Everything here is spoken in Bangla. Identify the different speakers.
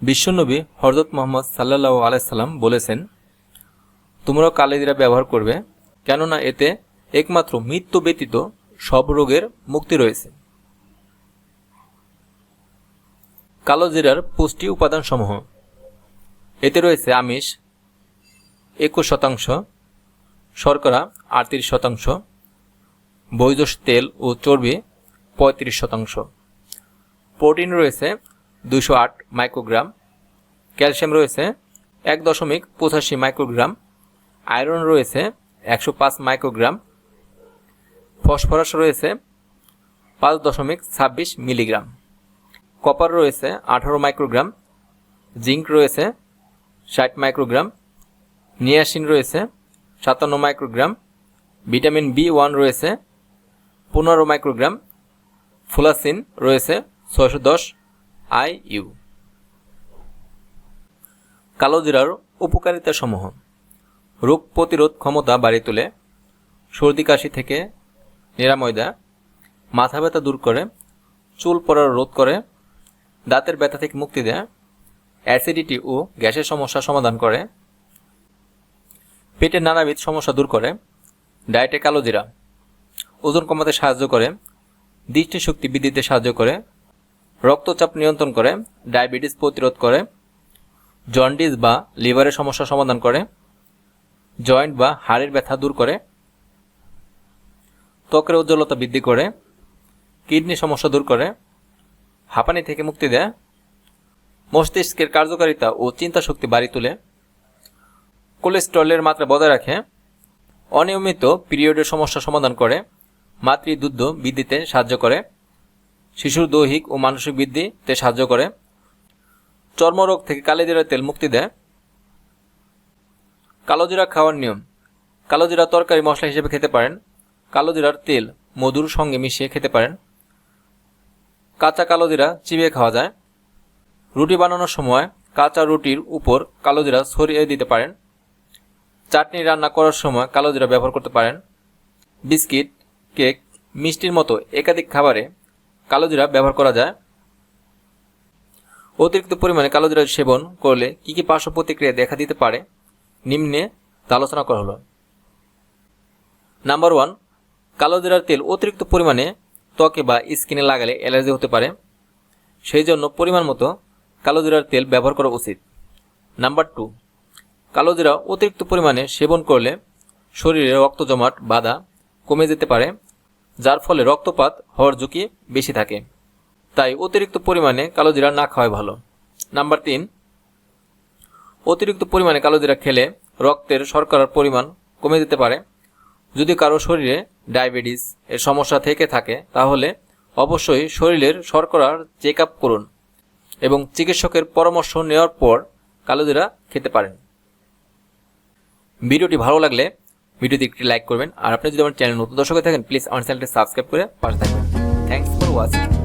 Speaker 1: বিশ্বনবী হযরত মুহাম্মদ সাল্লাল্লাহু আলাইহি সাল্লাম বলেছেন, তোমরা কালিজিরা ব্যবহার করবে, কেননা এতে একমাত্র মৃত্যু ব্যতীত সব রোগের মুক্তি রয়েছে। কালোজিরার পুষ্টি উপাদানসমূহ। এতে রয়েছে আমিষ 21%, শর্করা 38%, বৈজস তেল ও চর্বি 35%, প্রোটিন রয়েছে 208 মাইক্রোগ্রাম, ক্যালসিয়াম রয়েছে 1.85 মাইক্রোগ্রাম, আয়রন রয়েছে 105 মাইক্রোগ্রাম, ফসফরাস রয়েছে 5.26 মিলিগ্রাম, কপার রয়েছে 18 মাইক্রোগ্রাম, জিঙ্ক রয়েছে 60 মাইক্রোগ্রাম, নিয়াসিন রয়েছে 57 মাইক্রোগ্রাম, ভিটামিন B1 রয়েছে 15 মাইক্রোগ্রাম, ফুলাসিন রয়েছে 610 IU। কালোজিরার উপকারিতা সমূহ। রোগ প্রতিরোধ ক্ষমতা বাড়িয়ে তোলে, সর্দি কাশি থেকে নিরাময় দেয়, মাথা ব্যথা দূর করে, চুল পড়া রোধ করে, দাঁতের ব্যথা থেকে মুক্তি দেয়, অ্যাসিডিটি ও গ্যাসের সমস্যা সমাধান করে, পেটের নানাবিধ সমস্যা দূর করে। ডায়েটে কালোজিরা ওজন কমাতে সাহায্য করে, দৃষ্টিশক্তি বৃদ্ধিতে সাহায্য করে, রক্তচাপ নিয়ন্ত্রণ করে, ডায়াবেটিস প্রতিরোধ করে, জন্ডিস বা লিভারের সমস্যা সমাধান করে, জয়েন্ট বা হাড়ের ব্যথা দূর করে, ত্বকের উজ্জ্বলতা বৃদ্ধি করে, কিডনি সমস্যা দূর করে, হাঁপানি থেকে মুক্তি দেয়, মস্তিষ্কের কার্যকারিতা ও চিন্তা শক্তি বাড়িয়ে তোলে, কোলেস্টেরলের মাত্রা বজায় রাখে, অনিয়মিত পিরিয়ডের সমস্যা সমাধান করে, মাতৃদুগ্ধ বৃদ্ধিতে সাহায্য করে, শিশুর দৈহিক ও মানসিক বৃদ্ধিতে সাহায্য করে, চর্মরোগ থেকে কালিজিরার তেল মুক্তি দেয়। কালোজিরা খাওয়ার নিয়ম। কালোজিরা তরকারি মশলা হিসেবে খেতে পারেন, কালোজিরার তেল মধুর সঙ্গে মিশিয়ে খেতে পারেন, কাঁচা কালোজিরা চিবিয়ে খাওয়া যায়, রুটি বানানোর সময় কাঁচা রুটির উপর কালোজিরা ছড়িয়ে দিতে পারেন, চাটনি রান্না করার সময় কালোজিরা ব্যবহার করতে পারেন, বিস্কিট, কেক, মিষ্টির মতো একাধিক খাবারে কালোজিরা ব্যবহার করা যায়। অতিরিক্ত পরিমাণে কালোজিরা সেবন করলে কী কী পার্শ্ব প্রতিক্রিয়া দেখা দিতে পারে নিম্নে তা আলোচনা করা হলো। নাম্বার 1, কালোজিরার তেল অতিরিক্ত পরিমাণে ত্বকে বা স্কিনে লাগালে অ্যালার্জি হতে পারে, সেই জন্য পরিমাণ মতো কালোজিরার তেল ব্যবহার করা উচিত। নাম্বার 2, কালোজিরা অতিরিক্ত পরিমাণে সেবন করলে শরীরে রক্ত জমাট বাধা কমে যেতে পারে, যার ফলে রক্তপাত হওয়ার ঝুঁকি বেশি থাকে, তাই অতিরিক্ত পরিমাণে কালোজিরা না খাওয়াই ভালো। নাম্বার 3, অতিরিক্ত পরিমাণে কালোজিরা খেলে রক্তের শর্করার পরিমাণ কমে যেতে পারে। যদি কারো শরীরে ডায়াবেটিস এর সমস্যা থেকে থাকে তাহলে অবশ্যই শরীরের শর্করার চেক আপ করুন এবং চিকিৎসকের পরামর্শ নেওয়ার পর কালোজিরা খেতে পারেন। ভিডিওটি ভালো লাগলে ভিডিওতে একটি লাইক করবেন, আর আপনি যদি আমার চ্যানেল নতুন দর্শক হয়ে থাকেন প্লিজ আমার চ্যানেলটি সাবস্ক্রাইব করে পাশে থাকবেন। Thanks for watching.